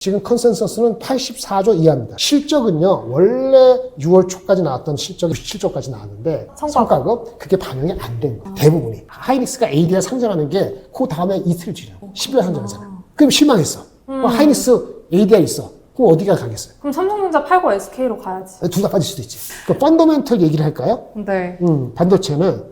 지금 컨센서스는 84조 이하입니다. 실적은요, 원래 6월 초까지 나왔던 실적이 17조까지 나왔는데 성과급 그게 반영이 안 된 거예요. 대부분이. 하이닉스가 ADR 상장하는 게 그 다음에 이틀 뒤려. 10일 상장하잖아요. 그럼 실망했어. 하이닉스 ADR 있어. 그럼 어디가 가겠어요? 그럼 삼성전자 팔고 SK로 가야지. 둘 다 빠질 수도 있지. 그 펀더멘털 얘기를 할까요? 네. 반도체는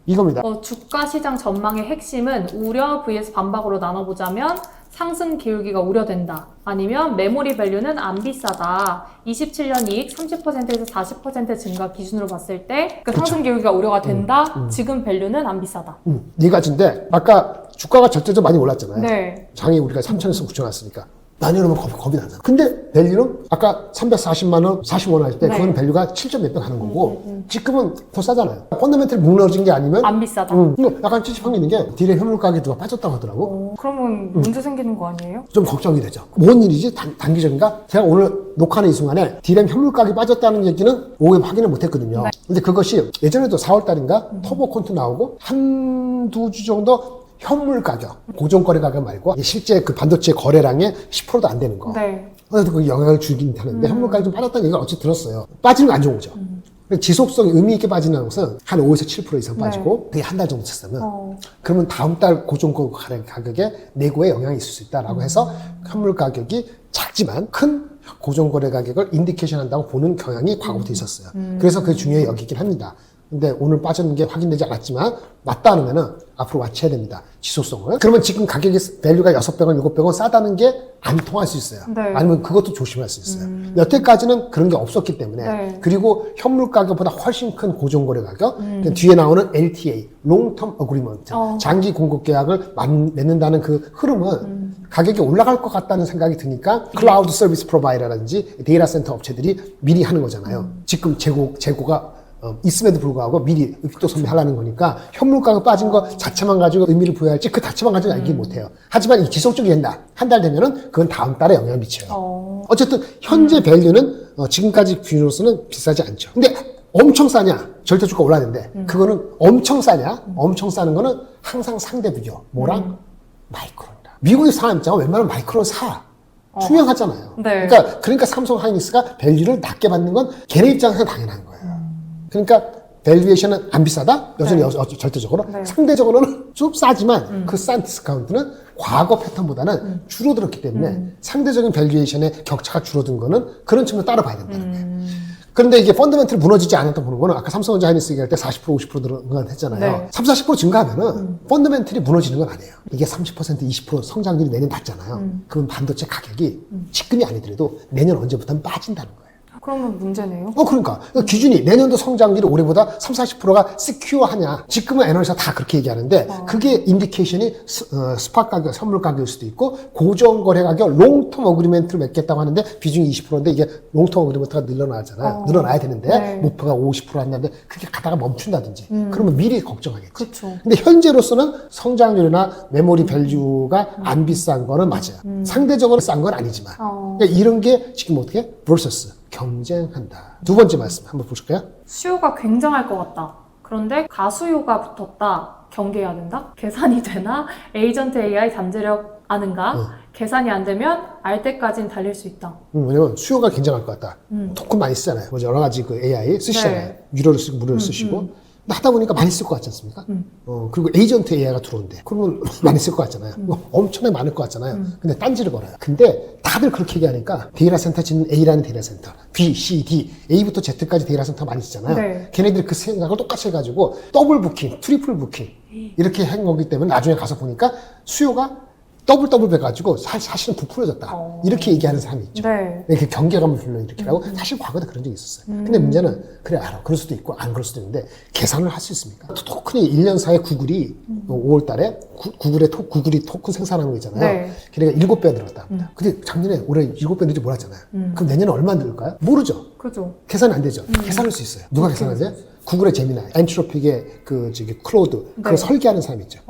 이겁니다. 주가 시장 전망의 핵심은 우려 vs 반박으로 나눠보자면 상승 기울기가 우려된다. 아니면 메모리 밸류는 안 비싸다. 27년 이익 30%에서 40% 증가 기준으로 봤을 때 그 상승 기울기가 우려가 된다. 지금 밸류는 안 비싸다. 네 가지인데 아까 주가가 절대적으로 많이 올랐잖아요. 네. 장이 우리가 3천에서 9천 왔으니까. 나뉘면 겁이 나잖아. 근데 밸류는 아까 340만 원, 40원 할 때 네. 그건 밸류가 7점 몇백 하는 거고 지금은 더 싸잖아요. 펀더멘털이 무너진 게 아니면 안 비싸다. 근데 약간 찝찝한 게 있는 게 디램 현물 가격이 누가 빠졌다고 하더라고. 그러면 문제 생기는 거 아니에요? 좀 걱정이 되죠. 뭔 일이지? 단기적인가? 제가 오늘 녹화하는 이 순간에 디램 현물 가격이 빠졌다는 얘기는 오후에 확인을 못 했거든요. 네. 근데 그것이 예전에도 4월 달인가 터보 콘트 나오고 한두 주 정도 현물 가격, 고정거래 가격 말고 실제 그 반도체 거래량의 10%도 안 되는 거. 네. 그래도 그 영향을 주긴 하는데 현물 가격이 좀 빠졌다는 얘기가 어찌 들었어요. 빠지는 건 안 좋은 거죠. 지속성이 의미 있게 빠지는 것은 한 5에서 7% 이상 빠지고 그게 한 달 정도 쳤으면 그러면 다음 달 고정거래 가격에 내고에 영향이 있을 수 있다라고 해서 현물 가격이 작지만 큰 고정거래 가격을 인디케이션 한다고 보는 경향이 과거부터 있었어요. 그래서 그게 중요해 여기긴 합니다. 근데 오늘 빠졌는 게 확인되지 않았지만 맞다 하면은 앞으로 와치해야 됩니다. 지속성을. 그러면 지금 가격이 밸류가 600원, 700원 싸다는 게 안 통할 수 있어요. 네. 아니면 그것도 조심할 수 있어요. 여태까지는 그런 게 없었기 때문에 네. 그리고 현물 가격보다 훨씬 큰 고정거래 가격 뒤에 나오는 LTA, Long-Term Agreement, 장기 공급 계약을 맺는다는 그 흐름은 가격이 올라갈 것 같다는 생각이 드니까 클라우드 서비스 프로바이더라든지 데이터 센터 업체들이 미리 하는 거잖아요. 지금 재고가 있음에도 불구하고 미리 또 선배하려는 거니까 현물 가격 빠진 거 자체만 가지고 의미를 부여할지 그 자체만 가지고 알기 못해요. 하지만 이 지속적이 된다. 한 달 되면은 그건 다음 달에 영향을 미쳐요. 어쨌든 현재 밸류는 지금까지 기준으로서는 비싸지 않죠. 근데 엄청 싸냐? 절대 주가 올랐는데 그거는 엄청 싸냐? 엄청 싸는 거는 항상 상대 비교. 뭐랑? 마이크론이다. 미국의 사람 입장은 웬만하면 마이크론 사. 투명하잖아요. 네. 그러니까 삼성 하이닉스가 밸류를 낮게 받는 건 걔네 입장에서 당연한 거예요. 그러니까 밸류에이션은 안 비싸다? 여전히 절대적으로. 네. 상대적으로는 좀 싸지만 그 싼 디스카운트는 과거 패턴보다는 줄어들었기 때문에 상대적인 밸류에이션의 격차가 줄어든 거는 그런 측면을 따라봐야 된다는 거예요. 그런데 이게 펀더멘털이 무너지지 않았다 보는 거는 아까 삼성전자 하이닉스 얘기할 때 40% 50% 증가했잖아요. 네. 30, 40% 증가하면은 펀더멘털이 무너지는 건 아니에요. 이게 30% 20% 성장률이 내년 낮잖아요. 그럼 반도체 가격이 지금이 아니더라도 내년 언제부터는 빠진다는 거예요. 그러면 문제네요. 그러니까 기준이 내년도 성장률이 올해보다 30, 40%가 시큐어하냐. 지금은 애널리스트가 다 그렇게 얘기하는데 그게 인디케이션이 스팟 가격, 선물 가격일 수도 있고 고정거래 가격, 롱텀 어그리멘트를 맺겠다고 하는데 비중이 20%인데 이게 롱텀 어그리멘트가 늘어나잖아요. 늘어나야 되는데 네. 목표가 50% 한다는데 그게 가다가 멈춘다든지 그러면 미리 걱정하겠지. 그렇죠. 근데 현재로서는 성장률이나 메모리 밸류가 안 비싼 거는 맞아요. 상대적으로 싼 건 아니지만 그러니까 이런 게 지금 어떻게? versus 경쟁한다. 두 번째 말씀 한번 보실까요? 수요가 굉장할 것 같다. 그런데 가수요가 붙었다. 경계해야 된다? 계산이 되나? 에이전트 AI 잠재력 아는가? 계산이 안 되면 알 때까진 달릴 수 있다. 왜냐면 수요가 굉장할 것 같다. 토큰 많이 쓰잖아요. 뭐 여러 가지 그 AI 쓰시잖아요. 네. 유료를 쓰고 무료를 쓰시고. 근데 하다 보니까 많이 쓸 것 같지 않습니까? 그리고 에이전트 AI가 들어온대. 그러면 많이 쓸 것 같잖아요. 엄청나게 많을 것 같잖아요. 근데 딴지를 걸어요. 근데 다들 그렇게 얘기하니까 데이터 센터 짓는 A라는 데이터 센터, B, C, D, A부터 Z까지 데이터 센터 많이 쓰잖아요. 네. 걔네들이 그 생각을 똑같이 해가지고 더블 부킹, 트리플 부킹 이렇게 한 거기 때문에 나중에 가서 보니까 수요가 더블 해가지고 사실은 부풀어졌다. 이렇게 얘기하는 사람이 있죠. 네. 이렇게 경계감을 불러일으키라고 사실 과거에 그런 적이 있었어요. 근데 문제는 그래 알아. 그럴 수도 있고 안 그럴 수도 있는데 계산을 할 수 있습니까? 토큰이 1년 사이에 구글이 5월 달에 구글이 토큰 생산하는 거 있잖아요. 네. 걔네가 7배 늘었다. 근데 작년에 올해 7배 늘지 몰랐잖아요. 그럼 내년에 얼마 늘까요? 모르죠. 그죠. 계산이 안 되죠. 계산할 수 있어요. 누가 계산하세요? 구글의 제미나이, 엔트로픽의 클로드 그걸 설계하는 사람이 있죠.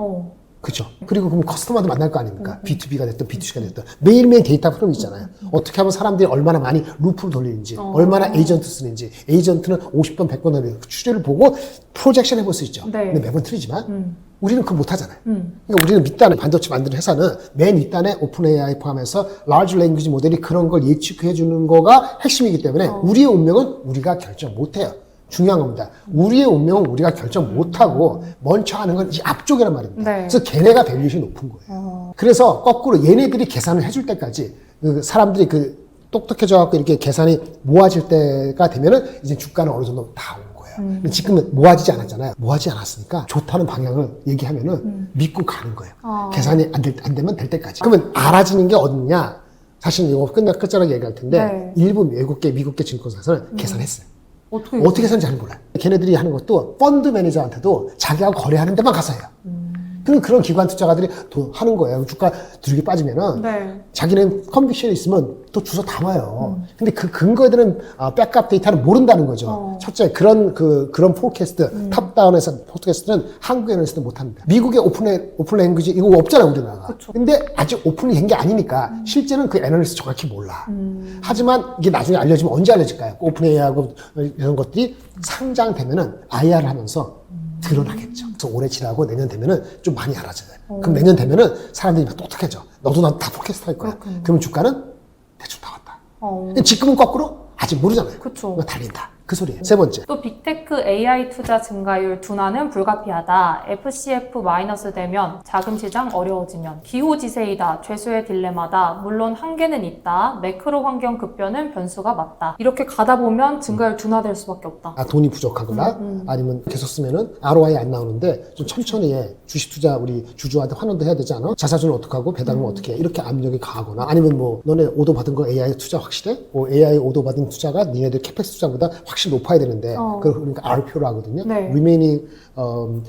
그죠. 그리고 그럼 커스터머도 만날 거 아닙니까? B2B가 됐든 B2C가 됐든 매일매일 데이터 흐름이 있잖아요. 어떻게 하면 사람들이 얼마나 많이 루프를 돌리는지, 얼마나 에이전트 쓰는지, 에이전트는 50번, 100번 하는 추리를 보고 프로젝션 해볼 수 있죠. 네. 근데 매번 틀리지만 우리는 그거 못하잖아요. 그러니까 우리는 밑단에 반도체 만드는 회사는 맨 윗단에 오픈 AI 포함해서 large language 모델이 그런 걸 예측해 주는 거가 핵심이기 때문에 우리의 운명은 우리가 결정 못해요. 중요한 겁니다. 우리의 운명은 우리가 결정 못하고 먼저 하는 건 이 앞쪽이란 말입니다. 네. 그래서 걔네가 밸류션이 높은 거예요. 그래서 거꾸로 얘네들이 계산을 해줄 때까지 그 사람들이 그 똑똑해져 갖고 이렇게 계산이 모아질 때가 되면은 이제 주가는 어느 정도 다 온 거예요. 근데 지금은 모아지지 않았잖아요. 모아지지 않았으니까 좋다는 방향을 얘기하면은 믿고 가는 거예요. 계산이 안 되면 될 때까지. 그러면 알아지는 게 어딨냐? 사실 이거 끝자락 얘기할 텐데 네. 일부 미국계 증권사에서는 계산했어요. 어떻게 해서는 잘 몰라요. 걔네들이 하는 것도 펀드 매니저한테도 자기하고 거래하는 데만 가서 해요. 그런 기관 투자가들이 하는 거예요. 주가 두르게 빠지면은 네. 자기는 컨빅션이 있으면 또 주워 담아요. 근데 그 근거에 대한 백업 데이터는 모른다는 거죠. 첫째, 그런 포캐스트, 탑다운에서 포캐스트는 한국에서는 못합니다. 미국의 오픈 랭귀지 이거 없잖아요, 우리나라가. 그쵸. 근데 아직 오픈이 된 게 아니니까 실제는 그 애널리스트 정확히 몰라. 하지만 이게 나중에 알려지면 언제 알려질까요? 오픈 AI하고 이런 것들이 상장되면은 IR을 하면서 드러나겠죠. 그래서 올해 지나고 내년 되면은 좀 많이 알아져요. 그럼 내년 되면은 사람들이 막 똑똑해져. 너도 나도 다 포캐스트 할 거야. 그러면 주가는 대충 나왔다. 지금은 거꾸로 아직 모르잖아요. 그쵸. 이거 달린다. 그 소리예요. 세 번째. 또 빅테크 AI 투자 증가율 둔화는 불가피하다. FCF 마이너스 되면 자금 시장 어려워지면 기호지세이다. 죄수의 딜레마다. 물론 한계는 있다. 매크로 환경 급변은 변수가 맞다. 이렇게 가다 보면 증가율 둔화될 수밖에 없다. 돈이 부족하거나 아니면 계속 쓰면은 ROI 안 나오는데 좀 천천히 해. 주식 투자 우리 주주한테 환원도 해야 되지 않아? 자사주는 어떻게 하고 배당은 어떻게 해? 이렇게 압력이 가하거나 아니면 뭐 너네 오더 받은 거 AI 투자 확실해? AI 오더 받은 투자가 니네들 캐펙스 투자보다 확실히 높아야 되는데 그러니까 RPO로 하거든요. 네. Remaining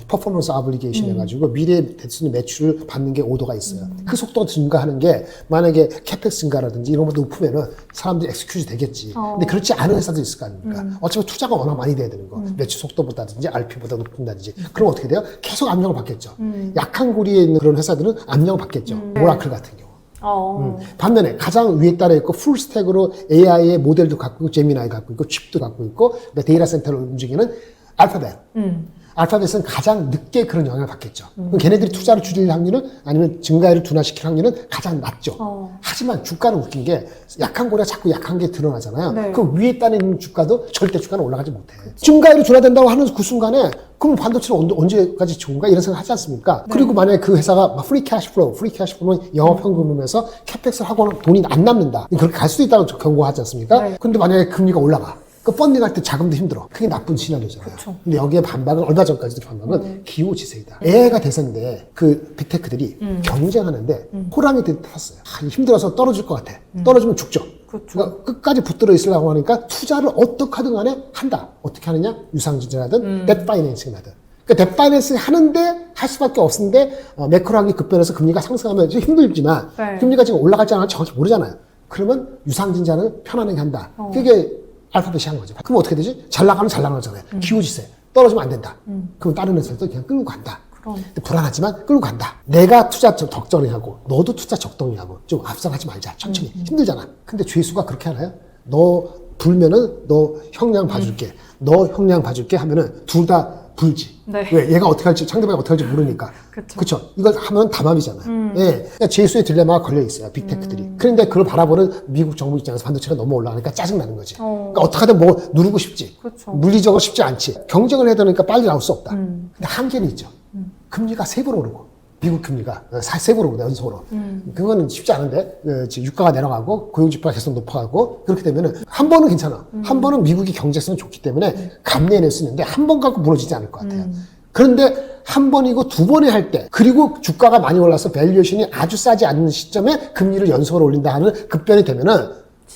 Performance Obligation 해가지고 미래 대수는 매출을 받는 게 오더가 있어요. 그 속도가 증가하는 게 만약에 캐펙스 증가라든지 이런 것도 높으면은 사람들이 엑스큐즈 되겠지. 근데 그렇지 않은 회사도 있을 거 아닙니까? 어차피 투자가 워낙 많이 돼야 되는 거. 매출 속도보다든지 RPO보다 높은다든지. 그럼 어떻게 돼요? 계속 압력을 받겠죠. 약한 고리에 있는 그런 회사들은 압력을 받겠죠. 오라클 같은 경우. 반면에 가장 위에 따라 있고 풀스택으로 AI의 모델도 갖고 있고 제미나이 갖고 있고 칩도 갖고 있고 데이터 센터를 움직이는 알파벳. 알파벳은 가장 늦게 그런 영향을 받겠죠. 그럼 걔네들이 투자를 줄일 확률은 아니면 증가율을 둔화시킬 확률은 가장 낮죠. 하지만 주가는 웃긴 게 약한 고리가 자꾸 약한 게 드러나잖아요. 네. 그럼 위에 따라 있는 주가도 절대 주가는 올라가지 못해. 증가율이 둔화된다고 하는 그 순간에 그럼 반도체는 언제까지 좋은가 이런 생각 하지 않습니까? 그리고 만약에 그 회사가 프리 캐시 플로우는 영업현금으로면서 캐펙스를 하고는 돈이 안 남는다. 그렇게 갈 수도 있다고 경고하지 않습니까? 근데 만약에 금리가 올라가. 그 펀딩할 때 자금도 힘들어. 그게 나쁜 시나리오잖아요. 그쵸. 근데 여기에 반박은 얼마 전까지도 반박은 기호지세이다. AI가 대세인데 그 빅테크들이 경쟁하는데 호랑이들이 탔어요. 힘들어서 떨어질 것 같아. 떨어지면 죽죠. 그러니까 끝까지 붙들어 있으려고 하니까 투자를 어떻게 하든 간에 한다. 어떻게 하느냐? 유상증자든 뎁 파이낸싱을 하든. 그러니까 뎁 파이낸싱 하는데 할 수밖에 없는데 매크로하게 급변해서 금리가 상승하면 좀 힘들지만 금리가 지금 올라갈지 안 할지 정확히 모르잖아요. 그러면 유상증자는 편안하게 한다. 그게 알파벳이 한 거죠. 그럼 어떻게 되지? 잘 나가면 잘 나가잖아요. 기호지세. 떨어지면 안 된다. 그럼 다른 회사도 그냥 끌고 간다. 근데 불안하지만 끌고 간다. 내가 투자 적정히 하고 너도 투자 적정히 하고 좀 앞서가지 말자. 천천히. 힘들잖아. 근데 죄수가 그렇게 하나요? 너 불면은 너 형량 봐줄게. 너 형량 봐줄게 하면은 둘 다 불지. 네. 왜? 얘가 어떻게 할지, 상대방이 어떻게 할지 모르니까. 그쵸. 이걸 하면 담합이잖아요. 예. 그러니까 죄수의 딜레마가 걸려 있어요. 빅테크들이. 그런데 그걸 바라보는 미국 정부 입장에서 반도체가 너무 올라가니까 짜증나는 거지. 그러니까 어떻게든 뭐 누르고 싶지. 그쵸. 물리적으로 쉽지 않지. 경쟁을 해야 되니까 빨리 나올 수 없다. 근데 한계는 있죠. 금리가 3배 오르고. 미국 금리가 3배 오르고 연속으로. 그거는 쉽지 않은데 유가가 내려가고 고용지표가 계속 높아가고 그렇게 되면은 한 번은 괜찮아. 한 번은 미국이 경제성이 좋기 때문에 감내해낼 수 있는데 한 번 갖고 무너지지 않을 것 같아요. 그런데 한 번이고 두 번에 할 때 그리고 주가가 많이 올라서 밸류에이션이 아주 싸지 않는 시점에 금리를 연속으로 올린다 하는 급변이 되면은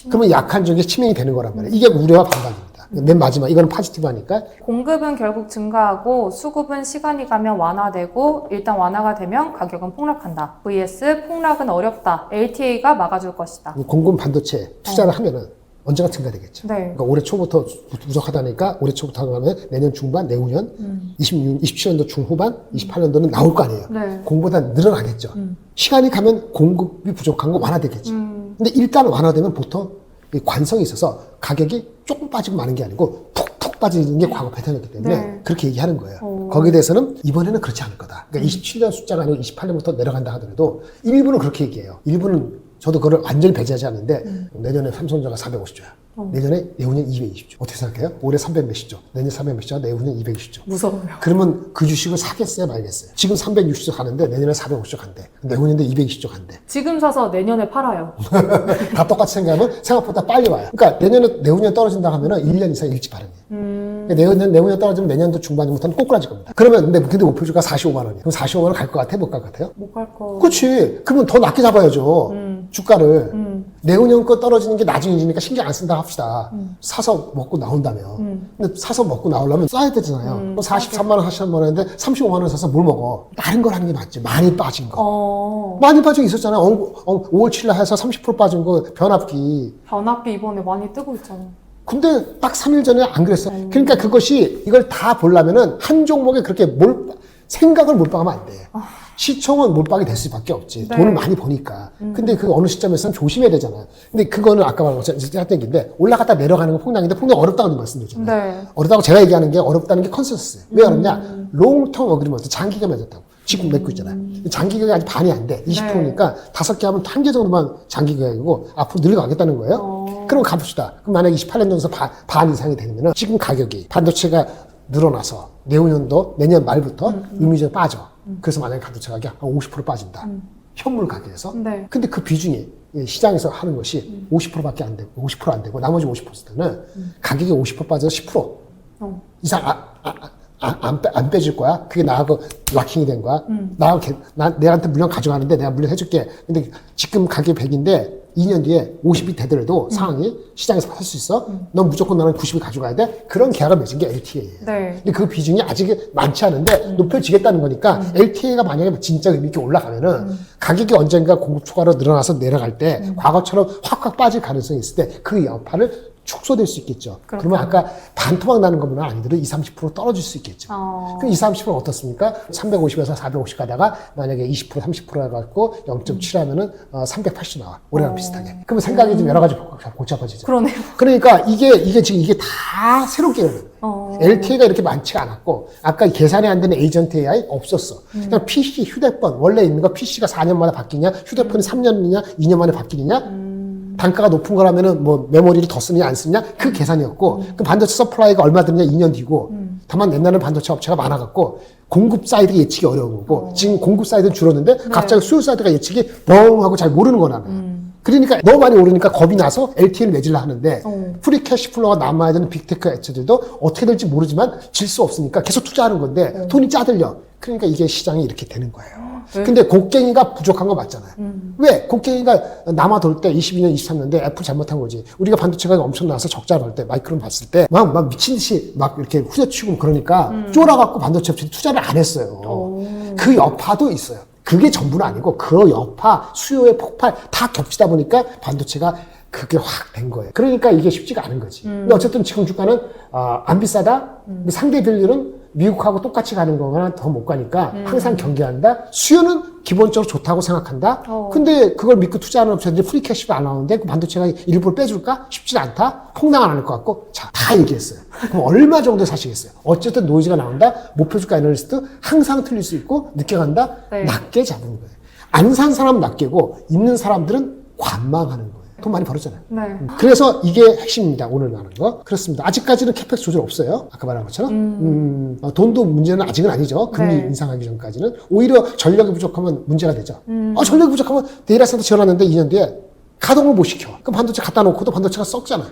그러면 약한 쪽에 치명이 되는 거란 말이에요. 이게 우려와 반박입니다. 맨 마지막 이거는 포지티브 하니까 공급은 결국 증가하고 수급은 시간이 가면 완화되고 일단 완화가 되면 가격은 폭락한다. vs 폭락은 어렵다. LTA가 막아줄 것이다. 공급 반도체 투자를 하면은 언제가 증가되겠죠. 네. 그러니까 올해 초부터 부족하다니까 올해 초부터 하면 내년 중반, 내후년, 27년도 중후반, 28년도는 나올 거 아니에요. 네. 공보다 늘어나겠죠. 시간이 가면 공급이 부족한 거 완화되겠죠. 근데 일단 완화되면 보통 이 관성이 있어서 가격이 조금 빠지고 마는 게 아니고 푹푹 푹 빠지는 게 과거 패턴이었기 때문에 네. 그렇게 얘기하는 거예요. 거기에 대해서는 이번에는 그렇지 않을 거다. 그러니까 27년 숫자가 아니고 28년부터 내려간다 하더라도 일부는 그렇게 얘기해요. 일부는 저도 그걸 완전히 배제하지 않는데 내년에 삼성전자 450조야. 내후년 220조. 어떻게 생각해요? 올해 300 몇십조, 내년 300 몇십조, 내후년 220조. 무서워요. 그러면 그 주식을 사겠어요, 말겠어요? 지금 360조 가는데 내년에 450조 간대. 내후년에 220조 간대. 지금 사서 내년에 팔아요. 다 똑같이 생각하면 생각보다 빨리 와요. 그러니까 내후년 떨어진다 하면은 1년 이상 일찍 발행해요. 내후년 떨어지면 내년도 중반부터는 꼬꾸라질 겁니다. 그러면 근데 목표주가 45만 원이에요. 그럼 45만 원 갈 것 같아? 못 갈 것 같아요? 못 갈 거. 그렇지. 그러면 더 낮게 잡아야죠. 주가를. 내후년 거 떨어지는 게 나중에 일이니까 신경 안 쓴다 합시다. 사서 먹고 나온다면. 근데 사서 먹고 나오려면 써야 되잖아요. 43만 원, 43만 원인데 35만 원 사서 뭘 먹어? 다른 걸 하는 게 맞지. 많이 빠진 거. 많이 빠진 게 있었잖아요. 5월 7일 해서 30% 빠진 거 변압기. 변압기 이번에 많이 뜨고 있잖아요. 근데 딱 3일 전에 안 그랬어. 그러니까 그것이 이걸 다 보려면은 한 종목에 그렇게 생각을 몰빵하면 안 돼. 시총은 몰빵이 될 수밖에 없지. 네. 돈을 많이 버니까. 근데 그 어느 시점에서는 조심해야 되잖아요. 근데 그거는 아까 말한 것처럼 같은 얘기인데 올라갔다 내려가는 건 폭락인데 폭락 어렵다는 말씀드렸잖아요. 네. 어렵다고 제가 얘기하는 게 어렵다는 게 컨센서스예요. 왜 어렵냐? 롱텀 어그리먼트 장기가 맺었다고. 지금 맺고 있잖아요. 장기 계약이 아직 반이 안 돼. 20%니까 5개 하면 1개 정도만 장기 계약이고 앞으로 늘어나겠다는 거예요. 그럼 가봅시다. 그럼 만약에 28년 전에서 반 이상이 되면 지금 가격이 반도체가 늘어나서 내후년도 내년 말부터 의미적으로 빠져. 그래서 만약에 반도체 가격이 한 50% 빠진다. 현물 가격에서. 네. 근데 그 비중이 시장에서 하는 것이 50%밖에 안 되고 50% 안 되고 나머지 50%는 가격이 50% 빠져서 10% 이상 안 빼줄 거야. 그게 나하고 락킹이 된 거야. 내한테 물량 가져가는데 내가 물량 해줄게. 근데 지금 가격이 100인데 2년 뒤에 50이 되더라도 상황이 시장에서 살 수 있어. 넌 무조건 나는 90을 가져가야 돼. 그런 계약을 맺은 게 LTA예요. 네. 근데 그 비중이 아직 많지 않은데 높여지겠다는 거니까 LTA가 만약에 진짜 의미 있게 올라가면은 가격이 언젠가 공급 초과로 늘어나서 내려갈 때 과거처럼 확 빠질 가능성이 있을 때 그 여파를 축소될 수 있겠죠. 그러면 아까 반토막 나는 것보다 아니더라도 20, 30% 떨어질 수 있겠죠. 그럼 20, 30%는 어떻습니까? 350에서 450 가다가 만약에 20%, 30% 해갖고 0.7 하면은 380 나와. 올해랑 비슷하게. 그러면 생각이 좀 여러 가지 복잡해지죠. 그러네요. 그러니까 이게 지금 이게 다 새롭게 열리는 거예요. LTA가 이렇게 많지가 않았고, 아까 계산이 안 되는 에이전트 AI 없었어. 그냥 PC, 휴대폰, 원래 있는 거 PC가 4년마다 바뀌냐, 휴대폰이 3년이냐, 2년 만에 바뀌느냐, 단가가 높은 거라면은 뭐 메모리를 더 쓰느냐 안 쓰느냐 그 계산이었고 그 반도체 서플라이가 얼마 드느냐 2년 뒤고 다만 옛날에는 반도체 업체가 많아갖고 공급 사이드가 예측이 어려운 거고 지금 공급 사이드는 줄었는데 갑자기 수요 사이드가 예측이 뻥 하고 잘 모르는 거나 그러니까 너무 많이 오르니까 겁이 나서 LTA를 맺으려 하는데 프리 캐시플로가 남아야 되는 빅테크 액체들도 어떻게 될지 모르지만 질 수 없으니까 계속 투자하는 건데 돈이 짜들려. 그러니까 이게 시장이 이렇게 되는 거예요. 근데 곡괭이가 부족한 거 맞잖아요. 왜? 곡괭이가 남아 돌 때 22년, 23년대 애플 잘못한 거지. 우리가 반도체가 엄청 나서 적자 날 때 마이크론 봤을 때 막 미친 듯이 막 이렇게 후려치고 그러니까 쫄아갖고 반도체 업체 투자를 안 했어요. 그 여파도 있어요. 그게 전부는 아니고 그 여파, 수요의 폭발 다 겹치다 보니까 반도체가 그게 확 된 거예요. 그러니까 이게 쉽지가 않은 거지. 근데 어쨌든 지금 주가는 안 비싸다. 상대 비율은 미국하고 똑같이 가는 거나 더 못 가니까 항상 경계한다. 수요는 기본적으로 좋다고 생각한다. 근데 그걸 믿고 투자하는 업체들이 프리캐시가 안 나오는데 그 반도체가 일부러 빼줄까? 쉽지 않다. 폭락은 안 할 것 같고 자, 다 얘기했어요. 그럼 얼마 정도 사시겠어요? 어쨌든 노이즈가 나온다. 목표주가 애널리스트 항상 틀릴 수 있고 늦게 간다. 네. 낮게 잡은 거예요. 안 산 사람은 낮게고 있는 사람들은 관망하는 거예요. 돈 많이 벌었잖아요. 네. 그래서 이게 핵심입니다. 오늘 나눈 거. 그렇습니다. 아직까지는 캐펙스 조절 없어요. 아까 말한 것처럼. 돈도 문제는 아직은 아니죠. 금리 네. 인상하기 전까지는. 오히려 전력이 부족하면 문제가 되죠. 전력이 부족하면 데이터 센터 지어놨는데 2년 뒤에 가동을 못 시켜. 그럼 반도체 갖다 놓고도 반도체가 썩잖아.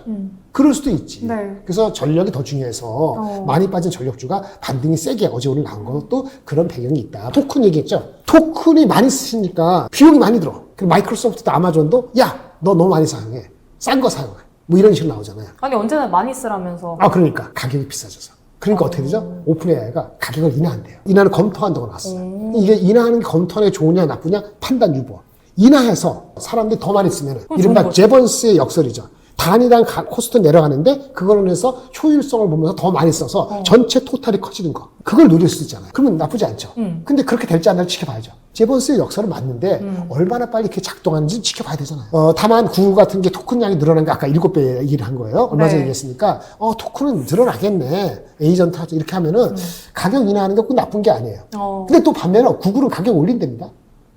그럴 수도 있지. 네. 그래서 전력이 더 중요해서 많이 빠진 전력주가 반등이 세게 어제 오늘 나온 것도 그런 배경이 있다. 토큰 얘기했죠. 토큰이 많이 쓰시니까 비용이 많이 들어. 그리고 마이크로소프트도 아마존도 야, 너 너무 많이 사용해. 싼 거 사용해. 뭐 이런 식으로 나오잖아요. 아니 언제나 많이 쓰라면서. 그러니까 가격이 비싸져서. 그러니까 어떻게 되죠? 오픈 AI가 가격을 인하한대요. 인하를 검토한다고 나왔어요. 이게 인하하는 게 검토하는 게 좋으냐 나쁘냐 판단 유보. 인하해서 사람들이 더 많이 쓰면 이른바 제번스의 역설이죠. 단위당 코스트 내려가는데 그걸로 해서 효율성을 보면서 더 많이 써서 전체 토탈이 커지는 거. 그걸 노릴 수 있잖아요. 그러면 나쁘지 않죠. 근데 그렇게 될지 안 될지 지켜봐야죠. 제본스의 역사는 맞는데 얼마나 빨리 이렇게 작동하는지 지켜봐야 되잖아요. 다만 구글 같은 게 토큰량이 늘어난 게 아까 7배 얘기를 한 거예요. 얼마 전에 얘기했으니까 토큰은 늘어나겠네. 에이전트 하죠. 이렇게 하면은 가격 인하하는 게 꼭 나쁜 게 아니에요. 근데 또 반면에 구글은 가격 올린답니다.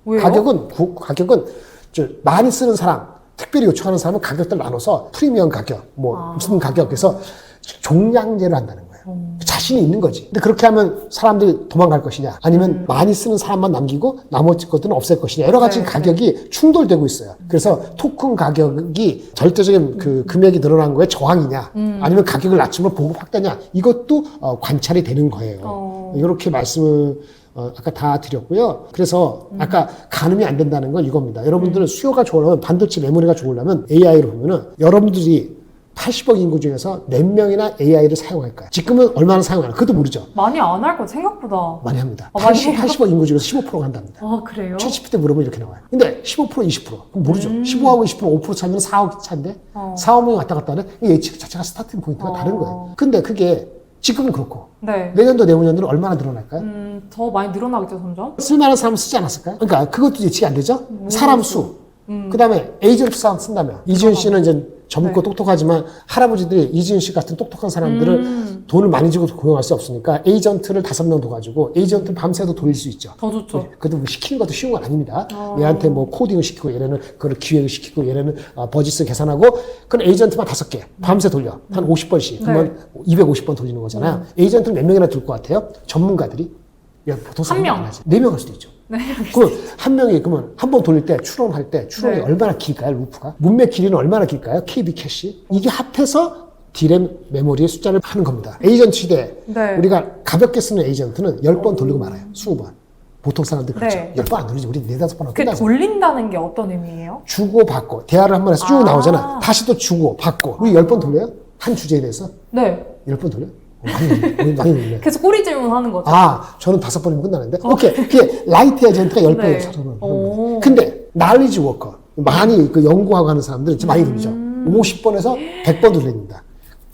왜요? 가격은 많이 쓰는 사람, 특별히 요청하는 사람은 가격들 나눠서 프리미엄 가격, 무슨 가격, 그래서 종량제를 한다는 거예요. 자신이 있는 거지. 근데 그렇게 하면 사람들이 도망갈 것이냐, 아니면 많이 쓰는 사람만 남기고 나머지 것들은 없앨 것이냐, 여러 가지 가격이 충돌되고 있어요. 그래서 토큰 가격이 절대적인 그 금액이 늘어난 거에 저항이냐, 아니면 가격을 낮추면 보급 확대냐, 이것도 관찰이 되는 거예요. 이렇게 말씀을 아까 다 드렸고요. 그래서 아까 가늠이 안 된다는 건 이겁니다. 여러분들은 수요가 좋으려면, 반도체 메모리가 좋으려면 AI를 보면은 여러분들이 80억 인구 중에서 몇 명이나 AI를 사용할까요? 지금은 얼마나 사용하나? 그것도 모르죠. 많이 안 할 거 생각보다. 많이 합니다. 많이 해요? 80억 인구 중에서 15%가 한답니다. 그래요? 챗GPT 때 물어보면 이렇게 나와요. 근데 15%, 20%. 그럼 모르죠. 15하고 20%, 5% 차이면 4억 차인데 4억 명이 왔다 갔다 하는 예측 자체가 스타팅 포인트가 다른 거예요. 근데 그게 지금은 그렇고 네. 내년도 내후년도는 얼마나 늘어날까요? 더 많이 늘어나겠죠, 점점? 쓸만한 사람은 쓰지 않았을까요? 그러니까 그것도 예측이 안 되죠? 사람 수. 그 다음에 에이전트 상 쓴다면. 이지은 씨는 이제 젊고 똑똑하지만 할아버지들이 이지은 씨 같은 똑똑한 사람들을 돈을 많이 주고 고용할 수 없으니까 에이전트를 5명 둬가지고 에이전트를 밤새도 돌릴 수 있죠. 더 좋죠. 그래도 뭐 시키는 것도 쉬운 건 아닙니다. 얘한테 뭐 코딩을 시키고 얘네는 그걸 기획을 시키고 얘네는 버짓을 계산하고 그건 에이전트만 5개 밤새 돌려. 한 50번씩. 그러면 250번 돌리는 거잖아요. 에이전트를 몇 명이나 둘 것 같아요? 전문가들이? 보통 한 명. 4명 할 수도 있죠. 네. 그럼 한 명이 그러면 한 번 돌릴 때 추론할 때 추론이 네. 얼마나 길까요? 루프가? 문맥 길이는 얼마나 길까요? KB 캐시? 이게 합해서 D램 메모리의 숫자를 하는 겁니다. 에이전트 시대에 네. 우리가 가볍게 쓰는 에이전트는 10번 돌리고 말아요. 20번. 보통 사람들 그렇죠. 네. 10번 안 돌리지. 우리 4-5번 하고 그 끝나죠. 돌린다는 게 어떤 의미예요? 주고 받고. 대화를 한 번 해서 쭉 나오잖아. 다시 또 주고 받고. 우리 10번 돌려요? 한 주제에 대해서? 네. 10번 돌려요? 많이 돌려. 계속 꼬리 질문하는 거죠. 저는 5번이면 끝나는데. 오케이. 그게 라이트 에이전트가 10번에 네. 서는 근데, 날리지 워커. 많이 연구하고 하는 사람들은 진짜 많이 돌리죠. 50번에서 100번 돌립니다.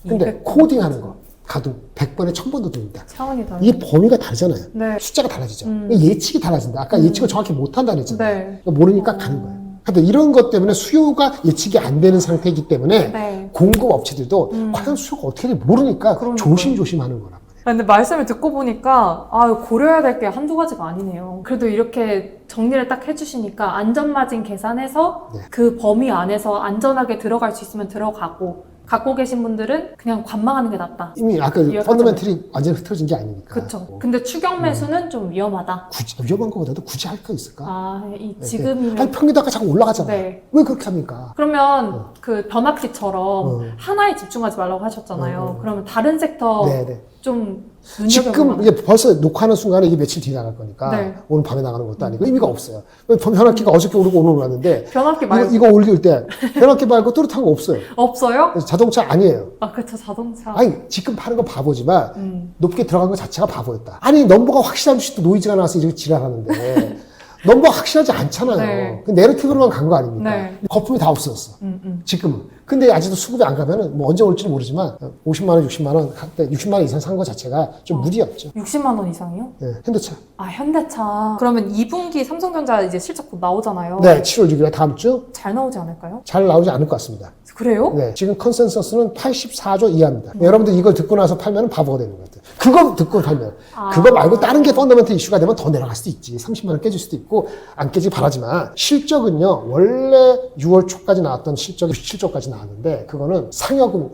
근데 코딩 하는 거. 가도 100번에 1000번도 돌립니다. 차원이 다르죠. 이게 범위가 다르잖아요. 네. 숫자가 달라지죠. 예측이 달라진다. 아까 예측을 정확히 못한다고 했잖아요. 네. 그러니까 모르니까 가는 거예요. 하여튼 이런 것 때문에 수요가 예측이 안 되는 상태이기 때문에 네. 공급 업체들도 과연 수요가 어떻게 될지 모르니까 조심조심 하는 거란 말이에요. 근데 말씀을 듣고 보니까 고려해야 될 게 한두 가지가 아니네요. 그래도 이렇게 정리를 딱 해주시니까 안전마진 계산해서 네. 그 범위 안에서 안전하게 들어갈 수 있으면 들어가고 갖고 계신 분들은 그냥 관망하는 게 낫다. 이미 아까 이해가 펀더멘털이 완전히 흐트러진 게 아니니까. 그렇죠. 근데 추격 매수는 좀 위험하다. 굳이, 위험한 것보다도 굳이 할 거 있을까? 지금이면 아니, 평균다가 자꾸 올라가잖아요. 네. 왜 그렇게 합니까? 그러면 그 변압기처럼 하나에 집중하지 말라고 하셨잖아요. 그러면 다른 섹터 네네. 좀 지금 눈여겨보면 이게 벌써 녹화하는 순간에 이게 며칠 뒤에 나갈 거니까 네. 오늘 밤에 나가는 것도 아니고 의미가 없어요. 변압기가 어저께 오르고 오늘 올랐는데 변압기 말고 이거 올릴 때 변압기 말고 뚜렷한 거 없어요. 없어요? 그래서 자동차 아니에요. 그쵸, 자동차. 아니 지금 파는 건 바보지만 높게 들어간 것 자체가 바보였다. 아니 넘버가 확실한 듯이 또 노이즈가 나와서 이렇게 지랄하는데 넘버 확실하지 않잖아요. 네. 그 내러티브로만 간 거 아닙니까? 네. 거품이 다 없어졌어. 지금은. 근데 아직도 수급이 안 가면은 뭐 언제 올지는 모르지만 50만 원, 60만 원, 60만 원 이상 산 거 자체가 좀 무리였죠. 60만 원 이상이요? 네, 현대차. 현대차. 그러면 2분기 삼성전자 이제 실적 곧 나오잖아요. 네, 7월 6일 다음 주 잘 잘 나오지 않을까요? 나오지 않을 것 같습니다. 그래요? 네, 지금 컨센서스는 84조 이하입니다. 여러분들 이걸 듣고 나서 팔면 바보가 되는 것 같아요. 그거 듣고 팔면. 그거 말고 다른 게 펀더멘털 이슈가 되면 더 내려갈 수도 있지. 30만 원 깨질 수도 있고 안 깨지길 바라지만 실적은요. 원래 6월 초까지 나왔던 실적이 17조까지 나왔는데 그거는 상여금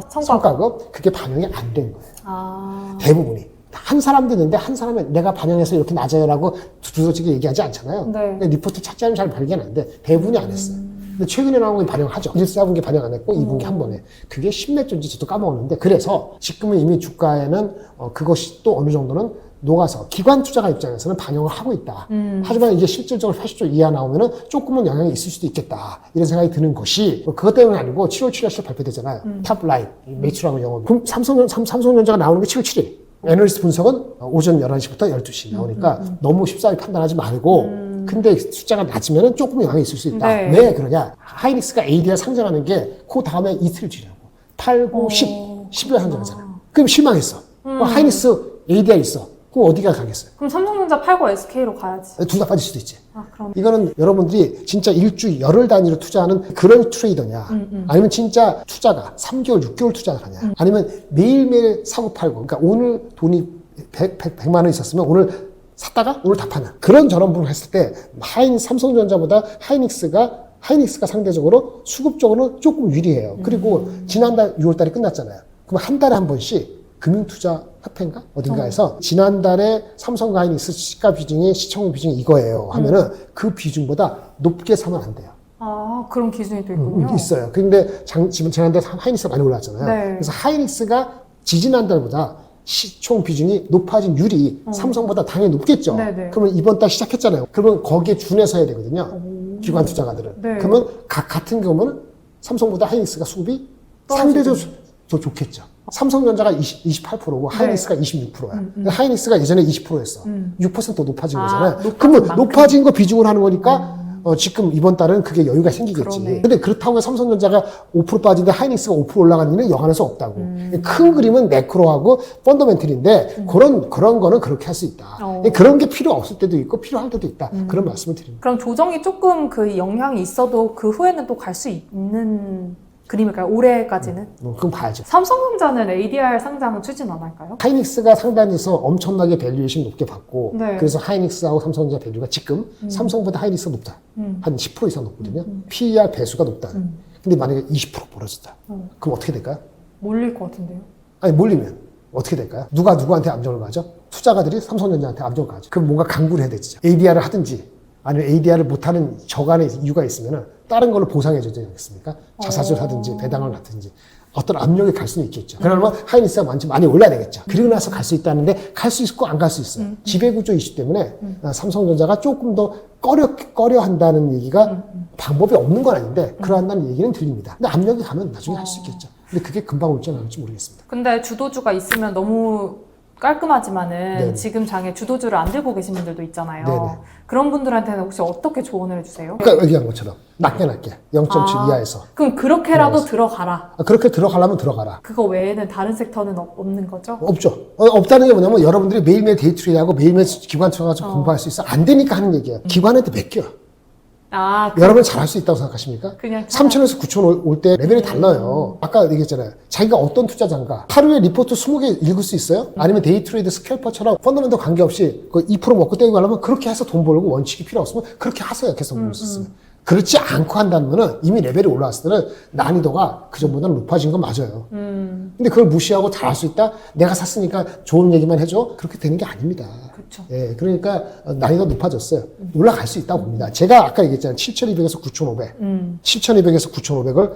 성과급 그게 반영이 안 된 거예요. 대부분이. 한 사람도 있는데 한 사람은 내가 반영해서 이렇게 낮아요라고 두서지게 얘기하지 않잖아요. 네. 리포트 찾자면 잘 발견 안 돼. 대부분이 안 했어요. 근데 최근에 나온 건 반영하죠. 1, 4분기 반영 안 했고 2분기 한 번에. 그게 10몇 조인지 저도 까먹었는데 그래서 지금은 이미 주가에는 그것이 또 어느 정도는 녹아서 기관 투자가 입장에서는 반영을 하고 있다. 하지만 이게 실질적으로 80조 이하 나오면은 조금은 영향이 있을 수도 있겠다. 이런 생각이 드는 것이 그것 때문이 아니고 7월 7일 실 발표되잖아요. 탑라인, 매출하고 영업. 그럼 삼성전자가 나오는 게 7월 7일. 애널리스트 분석은 오전 11시부터 12시 나오니까 너무 쉽사리 판단하지 말고 근데 숫자가 낮으면 조금 영향이 있을 수 있다. 네. 왜 그러냐? 하이닉스가 ADR 상장하는 게 그 다음에 이틀 뒤라고. 8, 9, 10, 10일 상장하잖아. 그럼 실망했어. 하이닉스 ADR 있어. 그럼 어디가 가겠어요? 그럼 삼성전자 팔고 SK로 가야지. 둘 다 빠질 수도 있지. 아, 그럼. 이거는 여러분들이 진짜 일주 열흘 단위로 투자하는 그런 트레이더냐, 아니면 진짜 투자가 3개월, 6개월 투자를 하냐, 아니면 매일매일 사고 팔고, 그러니까 오늘 돈이 100만 원 있었으면 오늘 샀다가 오늘 다 파는 그런 전환분을 했을 때 삼성전자보다 하이닉스가 상대적으로 수급적으로는 조금 유리해요. 그리고 지난달 6월달에 끝났잖아요. 그럼 한 달에 한 번씩 금융투자협회인가? 어딘가에서 지난달에 삼성과 하이닉스 시가 비중이, 시총 비중이 이거예요 하면은 그 비중보다 높게 사면 안 돼요. 아, 그런 기준이 또 있군요. 있어요. 근데 지금 지난달에 하이닉스가 많이 올랐잖아요. 네. 그래서 하이닉스가 지지난달보다 시총 비중이 높아진 율이 삼성보다 당연히 높겠죠. 네네. 그러면 이번 달 시작했잖아요. 그러면 거기에 준해서 해야 되거든요. 기관 투자가들은. 네. 그러면 같은 경우는 삼성보다 하이닉스가 수급이 상대적으로 더 좋겠죠. 삼성전자가 28%고 하이닉스가 26%야. 하이닉스가 예전에 20%였어. 6% 높아진 거잖아요. 그러면 높아진 거 비중을 하는 거니까 지금 이번 달은 그게 여유가 생기겠지. 그러네. 근데 그렇다고 해서 삼성전자가 5% 빠지는데 하이닉스가 5% 올라간 일은 여간할 수 없다고. 큰 그림은 매크로하고 펀더멘틀인데 그런 거는 그렇게 할 수 있다. 그런 게 필요 없을 때도 있고 필요할 때도 있다. 그런 말씀을 드립니다. 그럼 조정이 조금 그 영향이 있어도 그 후에는 또 갈 수 있는 그림일까요? 올해까지는? 그럼 봐야죠. 삼성전자는 ADR 상장은 추진 안 할까요? 하이닉스가 상단에서 엄청나게 밸류에이션 높게 받고 네. 그래서 하이닉스하고 삼성전자 밸류가 지금 삼성보다 하이닉스가 높다. 한 10% 이상 높거든요. PER 배수가 높다. 근데 만약에 20% 벌어졌다. 그럼 어떻게 될까요? 몰릴 것 같은데요? 아니 몰리면 어떻게 될까요? 누가 누구한테 압력을 가죠? 투자가들이 삼성전자한테 압력을 가죠. 그럼 뭔가 강구를 해야 되죠. ADR을 하든지 아니면 ADR을 못하는 저간의 이유가 있으면은 다른 걸로 보상해줘야 되겠습니까? 자사주를 하든지 배당을 하든지 어떤 압력이 갈 수는 있겠죠. 그러면 하이닉스가 많이 올라야 되겠죠. 그리고 나서 갈 수 있다는데 갈 수 있고 안 갈 수 있어요. 지배구조 이슈 때문에 삼성전자가 조금 더 꺼려 한다는 얘기가 방법이 없는 건 아닌데 그러한다는 얘기는 들립니다. 근데 압력이 가면 나중에 할 수 있겠죠. 근데 그게 금방 올지 안 올지 모르겠습니다. 근데 주도주가 있으면 너무 깔끔하지만은 네네. 지금 장에 주도주를 안 들고 계신 분들도 있잖아요. 네네. 그런 분들한테는 혹시 어떻게 조언을 해주세요? 그러니까 얘기한 것처럼 낮게 0.7 이하에서 그럼 그렇게라도 들어가라. 그렇게 들어가려면 들어가라. 그거 외에는 다른 섹터는 없는 거죠? 없죠. 없다는 게 뭐냐면 여러분들이 매일매일 데이트레이드하고 매일매일 기관 들어가서 공부할 수 있어. 안 되니까 하는 얘기예요. 기관한테 맡겨. 아, 여러분 잘할 수 있다고 생각하십니까? 그냥 3,000에서 9,000 올 때 레벨이 달라요. 아까 얘기했잖아요. 자기가 어떤 투자자인가. 하루에 리포트 20개 읽을 수 있어요? 아니면 데이트레이드 스캘퍼처럼 펀더멘털 관계없이 그 2% 먹고 떼고 하려면 그렇게 해서 돈 벌고 원칙이 필요 없으면 그렇게 하세요. 계속 벌 수 있으면. 그렇지 않고 한다면은 이미 레벨이 올라왔을 때는 난이도가 그 전보다는 높아진 건 맞아요. 근데 그걸 무시하고 잘할 수 있다? 내가 샀으니까 좋은 얘기만 해줘? 그렇게 되는 게 아닙니다. 그렇죠. 예, 그러니까 난이도가 높아졌어요. 올라갈 수 있다고 봅니다. 제가 아까 얘기했잖아요. 7,200에서 9,500. 7,200에서 9,500을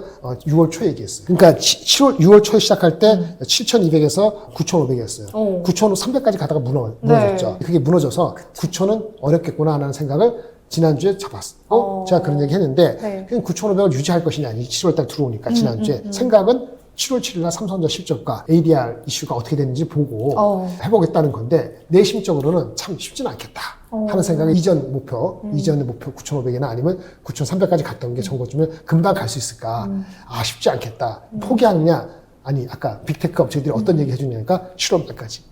6월 초에 얘기했어요. 그러니까 6월 초에 시작할 때 7,200에서 9,500이었어요. 9,300까지 가다가 무너졌죠. 네. 그게 무너져서 9,000은 어렵겠구나 하는 생각을 지난주에 잡았고 제가 그런 얘기 했는데 네. 그냥 9,500을 유지할 것이냐 7월달 들어오니까 지난주에 생각은 7월 7일날 삼성전자 실적과 ADR 이슈가 어떻게 되는지 보고 해보겠다는 건데 내심적으로는 참 쉽지는 않겠다 하는 생각이 이전의 목표 9,500이나 아니면 9,300까지 갔던 게 정거주면 금방 갈 수 있을까 쉽지 않겠다 포기하느냐 아니 아까 빅테크 업체들이 어떤 얘기 해주냐니까 7월 말까지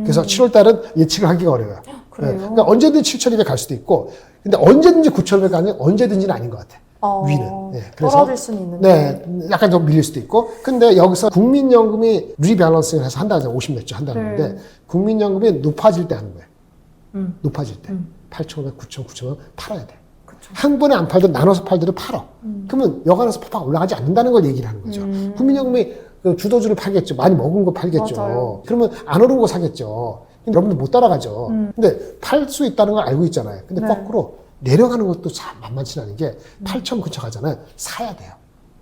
그래서 7월 달은 예측을 하기가 어려워요. 그래요? 그러니까 언제든지 7,200 갈 수도 있고, 근데 언제든지 9,500 가는 언제든지는 아닌 것 같아. 위는. 네, 그래서 떨어질 수는 있는데. 네, 약간 더 밀릴 수도 있고. 근데 여기서 국민연금이 리밸런싱을 해서 한다는 50 몇 주 한다는 건데, 국민연금이 높아질 때 하는 거예요. 높아질 때. 8,500, 9,000, 9,000원 팔아야 돼. 그쵸. 한 번에 안 팔든 나눠서 팔더라도 팔어. 그러면 여간해서 팍팍 올라가지 않는다는 걸 얘기를 하는 거죠. 국민연금이 그 주도주를 팔겠죠. 많이 먹은 거 팔겠죠. 맞아요. 그러면 안 오른 거 사겠죠. 근데 여러분들 못 따라가죠. 근데 팔 수 있다는 걸 알고 있잖아요. 근데 네. 거꾸로 내려가는 것도 참 만만치 않은 게 8,000 근처 가잖아요. 사야 돼요.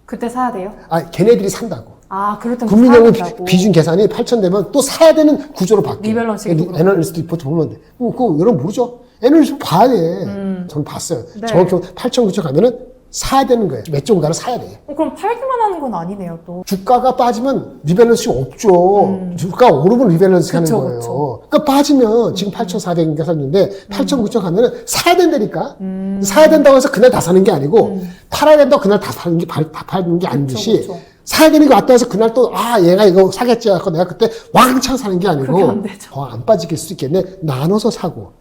그때 사야 돼요? 걔네들이 산다고. 그럴 땐 국민연금 사야 된다고. 비중 계산이 8,000 되면 또 사야 되는 구조로 바뀌어요. 리밸런싱도 그렇고. 애널리스트 리포트 보면 돼. 그거 여러분 모르죠? 애널리스트 봐야 돼. 저는 봤어요. 네. 정확히 8,000 근처 가면은 사야 되는 거예요. 몇 종가를 사야 돼. 그럼 팔기만 하는 건 아니네요, 또. 주가가 빠지면 리밸런스 없죠. 주가가 오르면 리밸런스 하는 거예요. 그쵸. 그러니까 빠지면 지금 8,400인가 샀는데 8,900 가면 사야 된다니까. 사야 된다고 해서 그날 다 사는 게 아니고 팔아야 된다고 그날 다 파는 게 아니듯이 그쵸. 사야 되는 게 왔다 해서 그날 또 얘가 이거 사겠지 하고 내가 그때 왕창 사는 게 아니고 그렇게 안 되죠. 안 빠지길 수도 있겠네. 나눠서 사고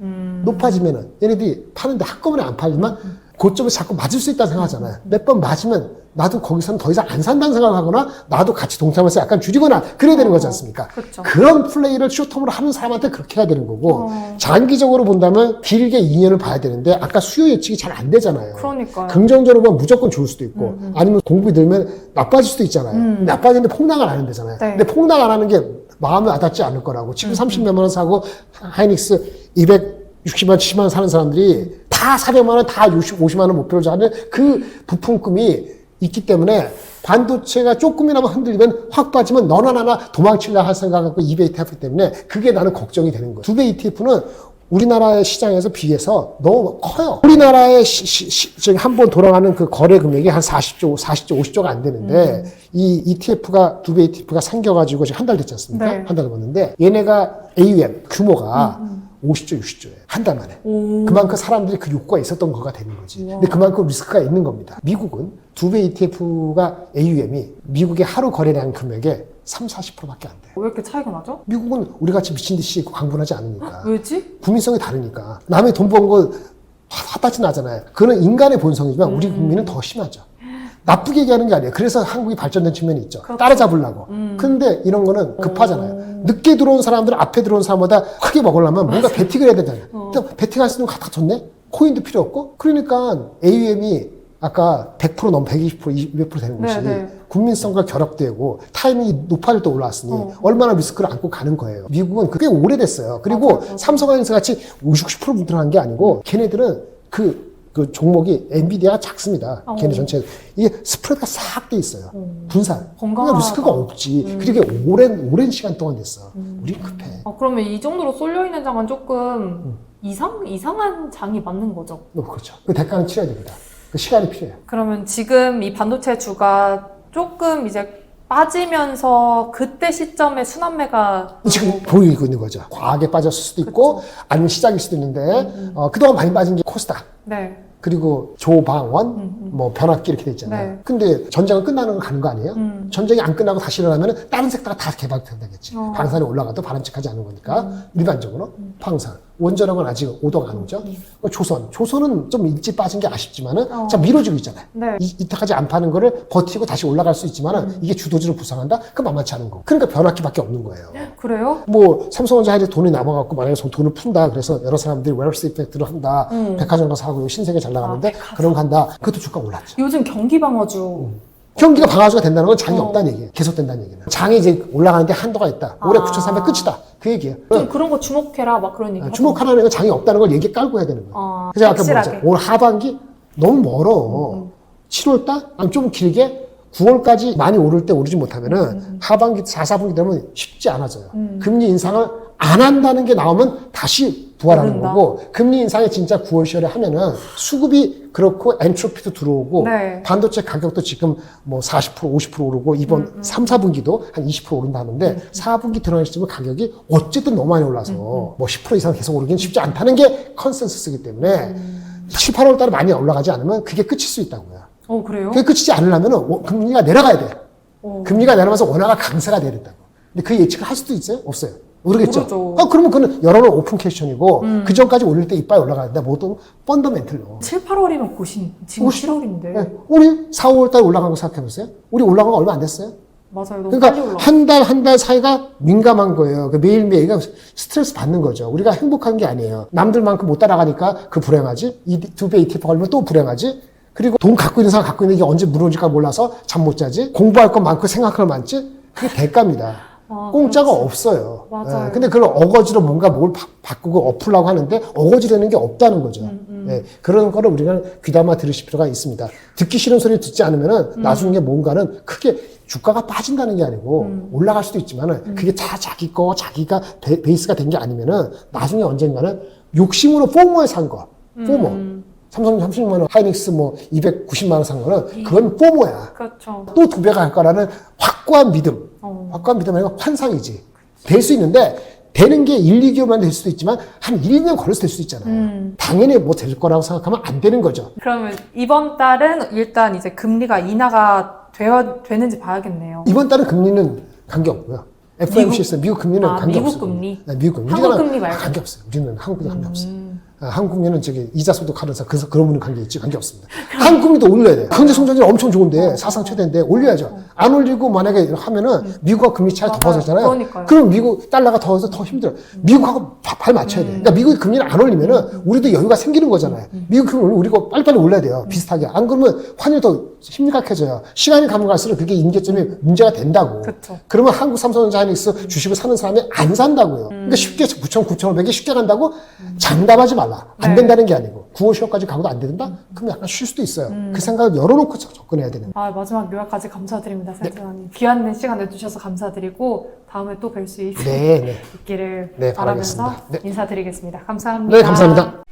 높아지면은 얘네들이 파는데 한꺼번에 안 팔지만 고점을 자꾸 맞을 수 있다고 생각하잖아요. 몇 번 맞으면 나도 거기서는 더 이상 안 산다는 생각을 하거나 나도 같이 동참해서 약간 줄이거나 그래야 되는 거지 않습니까? 그쵸. 그런 플레이를 쇼텀으로 하는 사람한테 그렇게 해야 되는 거고 장기적으로 본다면 길게 2년을 봐야 되는데 아까 수요 예측이 잘 안 되잖아요. 그러니까요. 긍정적으로 보면 무조건 좋을 수도 있고 아니면 공급이 늘면 나빠질 수도 있잖아요. 나빠지는데 폭락을 안 하는 데잖아요. 네. 근데 폭락 안 하는 게 마음에 와닿지 않을 거라고. 지금 30몇만 원 사고 하이닉스 260만 70만 원 사는 사람들이 다 400만 원, 다 50만 원 목표를 잡는 그 부품금이 있기 때문에 반도체가 조금이나마 흔들리면 확 빠지면 너나 나나 도망치려 할 생각 갖고 eBay ETF 때문에 그게 나는 걱정이 되는 거예요. 두배 ETF는 우리나라의 시장에서 비해서 너무 커요. 우리나라의 지금 한 번 돌아가는 그 거래 금액이 한 40조, 50조가 안 되는데 이 ETF가 두배 ETF가 생겨가지고 지금 한 달 됐지 않습니까? 네. 한 달 넘었는데 얘네가 AUM 규모가 50조, 60조예요. 한 달 만에. 그만큼 사람들이 그 욕구가 있었던 거가 되는 거지. 근데 그만큼 리스크가 있는 겁니다. 미국은 두배 ETF가 AUM이 미국의 하루 거래량 금액의 40%밖에 안 돼. 왜 이렇게 차이가 나죠? 미국은 우리 같이 미친 듯이 광분하지 않으니까. 왜지? 국민성이 다르니까. 남의 돈 번 거 화딱지 나잖아요. 그건 인간의 본성이지만 우리 국민은 더 심하죠. 나쁘게 얘기하는 게 아니에요. 그래서 한국이 발전된 측면이 있죠. 그렇죠. 따라잡으려고. 근데 이런 거는 급하잖아요. 늦게 들어온 사람들은 앞에 들어온 사람보다 크게 먹으려면 뭔가 베팅을 해야 되잖아요. 근데 베팅할 수 있는 거 갖다 줬네? 코인도 필요 없고? 그러니까 AUM이 아까 100% 넘 120%, 200% 되는 것이 네. 국민성과 결합되고 타이밍이 높아질 때 올라왔으니 얼마나 리스크를 안고 가는 거예요. 미국은 꽤 오래됐어요. 그리고 맞아요. 삼성하이닉스 같이 60% 들어간 게 아니고 걔네들은 그 종목이 엔비디아가 작습니다. 걔네 전체 이게 스프레드가 싹 돼 있어요. 분산. 건강하다. 그러니까 리스크가 없지. 그게 오랜 시간 동안 됐어. 우린 급해. 그러면 이 정도로 쏠려 있는 장은 조금 이상한 장이 맞는 거죠. 그렇죠. 그 대가는 치러야 됩니다. 그 시간이 필요해요. 그러면 지금 이 반도체 주가 조금 이제 빠지면서 그때 시점에 순환매가 지금 보이고 있는 거죠. 과하게 빠졌을 수도 있고 아니면 시작일 수도 있는데 그동안 많이 빠진 게 코스닥 네. 그리고 조방원 뭐 변압기 이렇게 돼 있잖아요. 네. 근데 전쟁은 끝나는 거 가는 거 아니에요? 전쟁이 안 끝나고 다시 일어나면 다른 섹터가 다 개발된다겠지. 방산이 올라가도 바람직하지 않은 거니까 일반적으로 방산. 원자력은 아직 오도가 안 오죠. 조선은 좀 일찍 빠진 게 아쉽지만은 자 미뤄지고 있잖아요. 네. 이때까지 안 파는 거를 버티고 다시 올라갈 수 있지만은 이게 주도주를 부상한다? 그건 만만치 않은 거고. 그러니까 변압기밖에 없는 거예요. 그래요? 뭐 삼성전자 하이드 돈이 남아갖고 만약에 돈을 푼다 그래서 여러 사람들이 웰스 이펙트를 한다 백화점가 사고 신세계 잘 나가는데 그런 거 한다 그것도 주가 올랐죠. 요즘 경기 방어주 경기가 방어주가 된다는 건 장이 없다는 얘기예요. 계속된다는 얘기는. 장이 이제 올라가는데 한도가 있다. 올해 9,300 끝이다. 그 얘기예요. 좀 그런 거 주목해라 막 그런 얘기 주목하라는 건 장이 없다는 걸 얘기 깔고 해야 되는 거예요. 그래서 아까 확실하게. 뭐죠? 올 하반기 너무 멀어. 7월달? 아니 좀 길게 9월까지 많이 오를 때 오르지 못하면은 하반기 4, 4분기 되면 쉽지 않아져요. 금리 인상을 안 한다는 게 나오면 다시 부활하는 오른다. 거고 금리 인상이 진짜 9월, 10월에 하면은 수급이 그렇고 엔트로피도 들어오고 네. 반도체 가격도 지금 뭐 40%, 50% 오르고 이번 3, 4분기도 한 20% 오른다는데 4분기 들어갈 시점에 가격이 어쨌든 너무 많이 올라서 뭐 10% 이상 계속 오르기는 쉽지 않다는 게 컨센서스이기 때문에 7, 8월 달에 많이 올라가지 않으면 그게 끝일 수 있다고요. 그래요? 그게 끝이지 않으려면 금리가 내려가야 돼. 금리가 내려가면서 원화가 강세가 돼야 된다고. 근데 그 예측을 할 수도 있어요? 없어요. 모르겠죠. 모르죠. 그러면 그는 여러분 오픈 퀘션이고 그 전까지 올릴 때 이빨 올라가는데 모두 펀더멘틀로. 7, 8월이면 고신 지금 7월인데 네. 우리 4, 5월 달 올라간 거 생각해보세요. 우리 올라간 거 얼마 안 됐어요. 맞아요. 너무 빨리 그러니까 올라. 한 달 사이가 민감한 거예요. 그 매일매일 스트레스 받는 거죠. 우리가 행복한 게 아니에요. 남들만큼 못 따라가니까 그 불행하지. 이 두 배 ETF 걸면 또 불행하지. 그리고 돈 갖고 있는 사람 갖고 있는 게 언제 무너질까 몰라서 잠 못 자지. 공부할 건 많고 생각할 건 많지. 그게 대가입니다. 공짜가 없어요. 맞아요. 예, 근데 그걸 어거지로 뭔가 뭘 바꾸고 엎으려고 하는데 어거지라는 게 없다는 거죠. 예, 그런 거를 우리가 귀담아 들으실 필요가 있습니다. 듣기 싫은 소리 듣지 않으면은 나중에 뭔가는 크게 주가가 빠진다는 게 아니고 올라갈 수도 있지만은 그게 다 자기 거, 자기가 베이스가 된 게 아니면은 나중에 언젠가는 욕심으로 포모에 산 거. 포모. 삼성 30만 원, 하이닉스 뭐 290만 원 산 거는 그건 뽀모야. 그렇죠. 또 2배가 할 거라는 확고한 믿음. 확고한 믿음 아니라 환상이지. 될 수 있는데 되는 게 1, 2개월만 될 수도 있지만 한 1, 2년 걸려서 될 수도 있잖아요. 당연히 뭐 될 거라고 생각하면 안 되는 거죠. 그러면 이번 달은 일단 이제 금리가 인하가 되는지 봐야겠네요. 이번 달은 금리는 관계없고요. FOMC에서 미국 금리는 관계없어요. 미국 금리? 네, 미국 금리. 한국 금리 말고? 관계없어요. 우리는 한국도 관계없어요. 한국 국민은 이자 소득 하면서 그런 분은 관계 없습니다. 한국 국민도 올려야 돼요. 경제 성장률 엄청 좋은데 사상 최대인데 올려야죠. 안 올리고 만약에 하면은 미국과 금리 차이 더 벌어졌잖아요. 그러니까요. 그럼 미국 달러가 더 힘들어요. 미국하고 발 맞춰야 돼요. 그러니까 미국이 금리를 안 올리면은 우리도 여유가 생기는 거잖아요. 미국 금리 올리고 빨리빨리 올려야 돼요. 비슷하게. 안 그러면 환율 더 심각해져요. 시간이 가면 갈수록 그게 임계점이 문제가 된다고. 그쵸. 그러면 한국 삼성전자 하이닉스 주식을 사는 사람이 안 산다고요. 그러니까 쉽게 9,000, 9,500에 쉽게 간다고 장담하지 말라. 안 네. 된다는 게 아니고 9월 10월까지 가고도 안 된다? 그럼 약간 쉴 수도 있어요. 그 생각을 열어놓고 접근해야 되는 거예요. 마지막 요약까지 감사드립니다, 센터장님. 귀한 시간 내주셔서 감사드리고 다음에 또 뵐 수 네, 네. 있기를 네, 바라면서 바라겠습니다. 네. 인사드리겠습니다. 감사합니다. 네, 감사합니다.